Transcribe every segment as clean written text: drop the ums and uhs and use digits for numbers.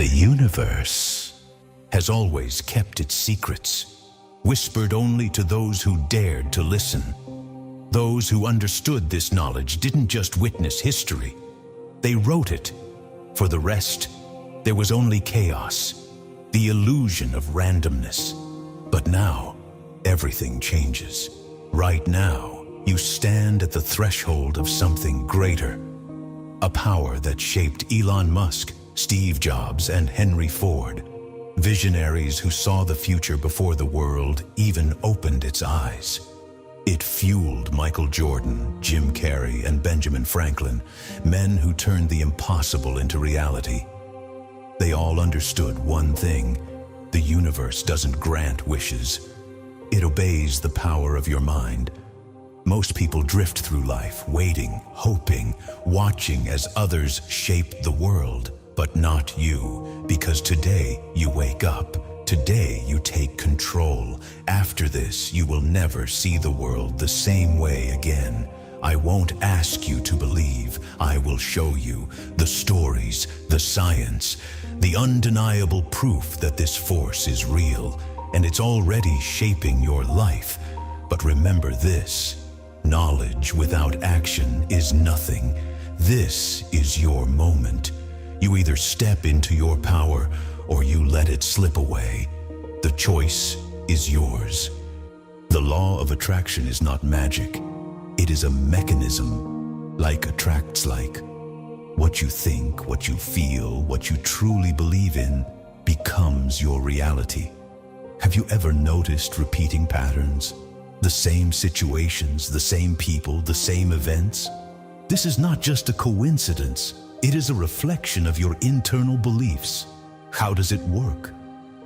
The universe has always kept its secrets, whispered only to those who dared to listen. Those who understood this knowledge didn't just witness history, they wrote it. For the rest, there was only chaos, the illusion of randomness. But now, everything changes. Right now, you stand at the threshold of something greater. A power that shaped Elon Musk, Steve Jobs, and Henry Ford. Visionaries who saw the future before the world even opened its eyes. It fueled Michael Jordan, Jim Carrey, and Benjamin Franklin, men who turned the impossible into reality. They all understood one thing: the universe doesn't grant wishes. It obeys the power of your mind. Most people drift through life, waiting, hoping, watching as others shape the world. But not you, because today you wake up. Today you take control. After this, you will never see the world the same way again. I won't ask you to believe. I will show you the stories, the science, the undeniable proof that this force is real, and it's already shaping your life. But remember this: knowledge without action is nothing. This is your moment. You either step into your power or you let it slip away. The choice is yours. The law of attraction is not magic. It is a mechanism. Like attracts like. What you think, what you feel, what you truly believe in becomes your reality. Have you ever noticed repeating patterns? The same situations, the same people, the same events? This is not just a coincidence. It is a reflection of your internal beliefs. How does it work?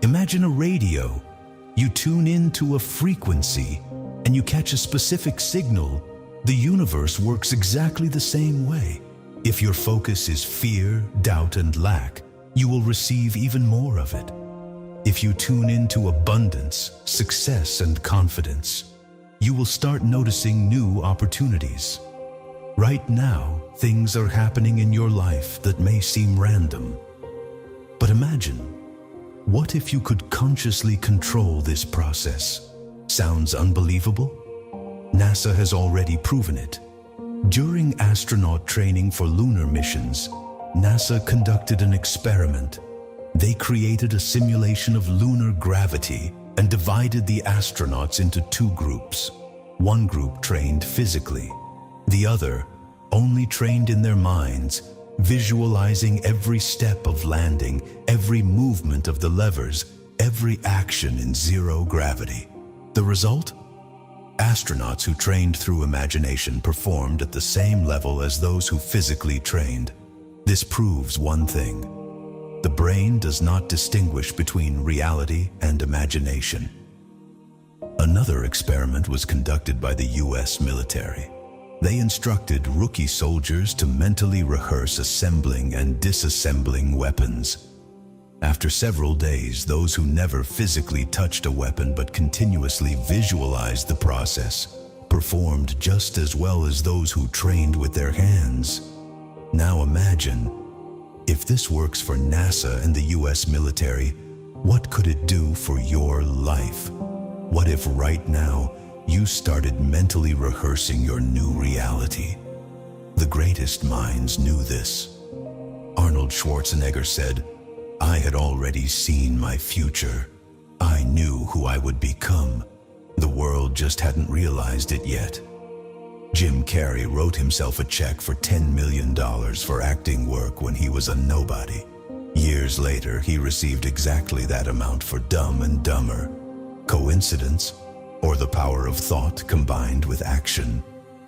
Imagine a radio. You tune into a frequency and you catch a specific signal. The universe works exactly the same way. If your focus is fear, doubt, and lack, you will receive even more of it. If you tune into abundance, success, and confidence, you will start noticing new opportunities. Right now, things are happening in your life that may seem random. But imagine, what if you could consciously control this process? Sounds unbelievable? NASA has already proven it. During astronaut training for lunar missions, NASA conducted an experiment. They created a simulation of lunar gravity and divided the astronauts into two groups. One group trained physically. The other only trained in their minds, visualizing every step of landing, every movement of the levers, every action in zero gravity. The result? Astronauts who trained through imagination performed at the same level as those who physically trained. This proves one thing: the brain does not distinguish between reality and imagination. Another experiment was conducted by the US military. They instructed rookie soldiers to mentally rehearse assembling and disassembling weapons. After several days, those who never physically touched a weapon but continuously visualized the process performed just as well as those who trained with their hands. Now imagine, if this works for NASA and the US military, what could it do for your life? What if right now, you started mentally rehearsing your new reality? The greatest minds knew this. Arnold Schwarzenegger said, "I had already seen my future. I knew who I would become. The world just hadn't realized it yet." Jim Carrey wrote himself a check for $10 million for acting work when he was a nobody. Years later, he received exactly that amount for Dumb and Dumber. Coincidence? Or the power of thought combined with action?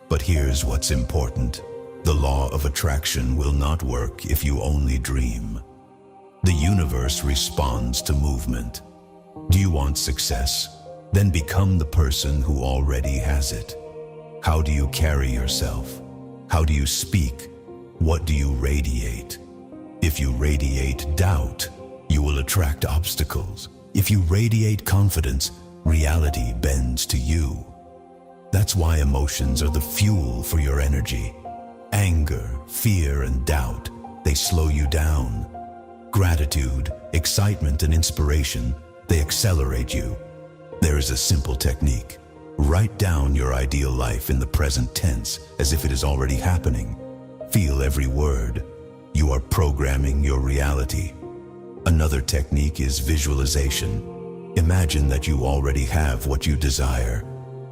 But here's what's important: the law of attraction will not work if you only dream. The universe responds to movement. Do you want success? Then become the person who already has it. How do you carry yourself? How do you speak? What do you radiate? If you radiate doubt, you will attract obstacles. If you radiate confidence, reality bends to you. That's why emotions are the fuel for your energy. Anger, fear, and doubt, they slow you down. Gratitude, excitement, and inspiration, they accelerate you. There is a simple technique. Write down your ideal life in the present tense as if it is already happening. Feel every word. You are programming your reality. Another technique is visualization. Imagine that you already have what you desire.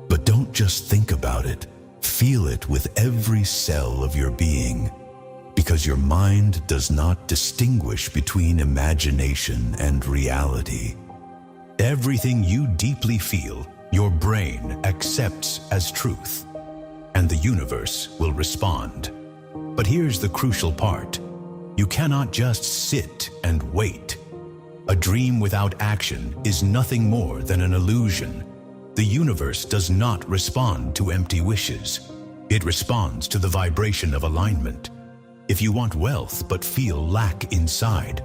But don't just think about it. Feel it with every cell of your being. Because your mind does not distinguish between imagination and reality. Everything you deeply feel, your brain accepts as truth, and the universe will respond. But here's the crucial part. You cannot just sit and wait. A dream without action is nothing more than an illusion. The universe does not respond to empty wishes. It responds to the vibration of alignment. If you want wealth but feel lack inside,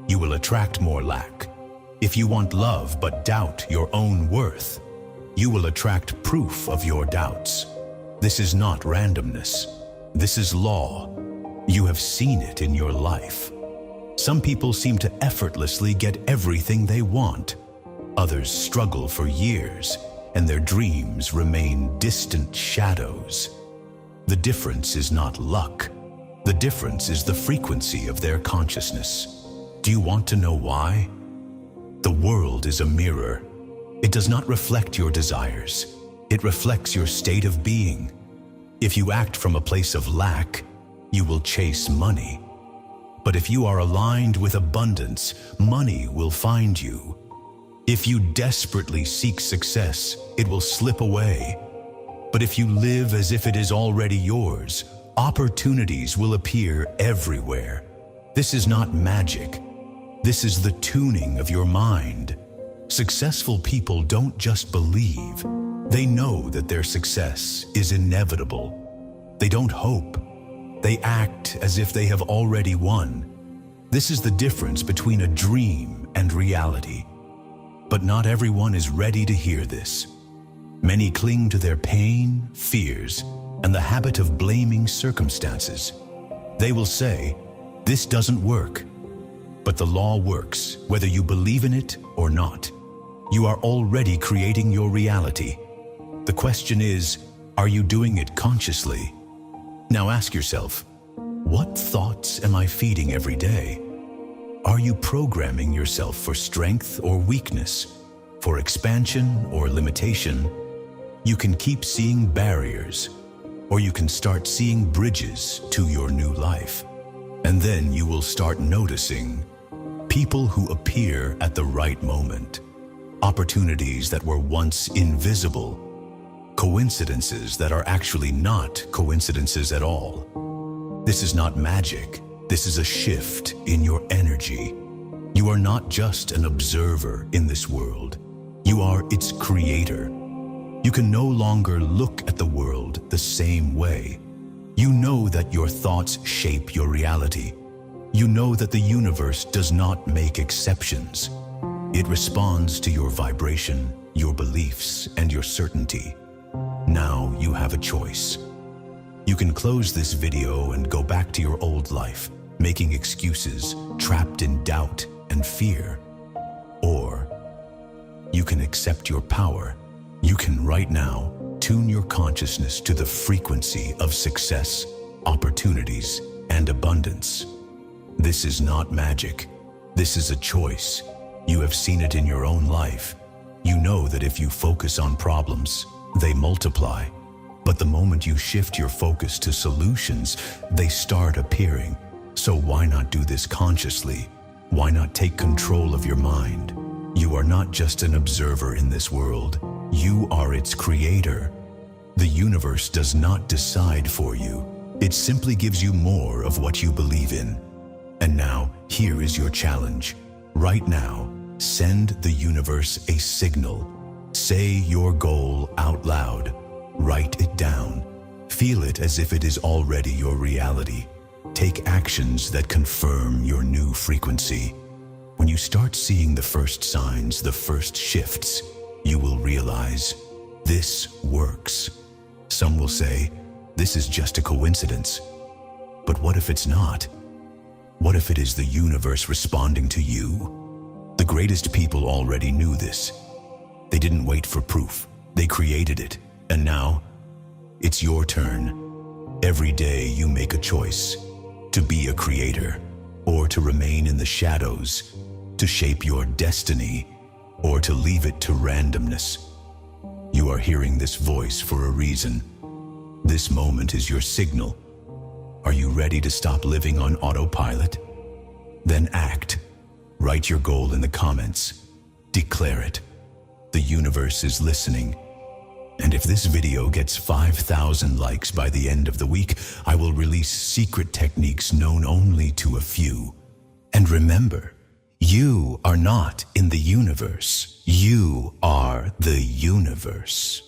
you will attract more lack. If you want love but doubt your own worth, you will attract proof of your doubts. This is not randomness. This is law. You have seen it in your life. Some people seem to effortlessly get everything they want. Others struggle for years, and their dreams remain distant shadows. The difference is not luck. The difference is the frequency of their consciousness. Do you want to know why? The world is a mirror. It does not reflect your desires. It reflects your state of being. If you act from a place of lack, you will chase money. But if you are aligned with abundance, money will find you. If you desperately seek success, it will slip away. But if you live as if it is already yours, opportunities will appear everywhere. This is not magic. This is the tuning of your mind. Successful people don't just believe. They know that their success is inevitable. They don't hope. They act as if they have already won. This is the difference between a dream and reality. But not everyone is ready to hear this. Many cling to their pain, fears, and the habit of blaming circumstances. They will say, "This doesn't work." But the law works, whether you believe in it or not. You are already creating your reality. The question is, are you doing it consciously? Now ask yourself, what thoughts am I feeding every day? Are you programming yourself for strength or weakness, for expansion or limitation? You can keep seeing barriers, or you can start seeing bridges to your new life. And then you will start noticing people who appear at the right moment, opportunities that were once invisible, coincidences that are actually not coincidences at all. This is not magic. This is a shift in your energy. You are not just an observer in this world. You are its creator. You can no longer look at the world the same way. You know that your thoughts shape your reality. You know that the universe does not make exceptions. It responds to your vibration, your beliefs, and your certainty. Now you have a choice. You can close this video and go back to your old life, making excuses, trapped in doubt and fear. Or you can accept your power. You can right now tune your consciousness to the frequency of success, opportunities, and abundance. This is not magic. This is a choice. You have seen it in your own life. You know that if you focus on problems, they multiply. But the moment you shift your focus to solutions, they start appearing. So why not do this consciously? Why not take control of your mind? You are not just an observer in this world. You are its creator. The universe does not decide for you. It simply gives you more of what you believe in. And now, here is your challenge. Right now, send the universe a signal. Say your goal out loud. Write it down. Feel it as if it is already your reality. Take actions that confirm your new frequency. When you start seeing the first signs, the first shifts, you will realize this works. Some will say, this is just a coincidence. But what if it's not? What if it is the universe responding to you? The greatest people already knew this. They didn't wait for proof. They created it. And now, it's your turn. Every day you make a choice to be a creator or to remain in the shadows, to shape your destiny or to leave it to randomness. You are hearing this voice for a reason. This moment is your signal. Are you ready to stop living on autopilot? Then act. Write your goal in the comments. Declare it. The universe is listening. And if this video gets 5,000 likes by the end of the week, I will release secret techniques known only to a few. And remember, you are not in the universe. You are the universe.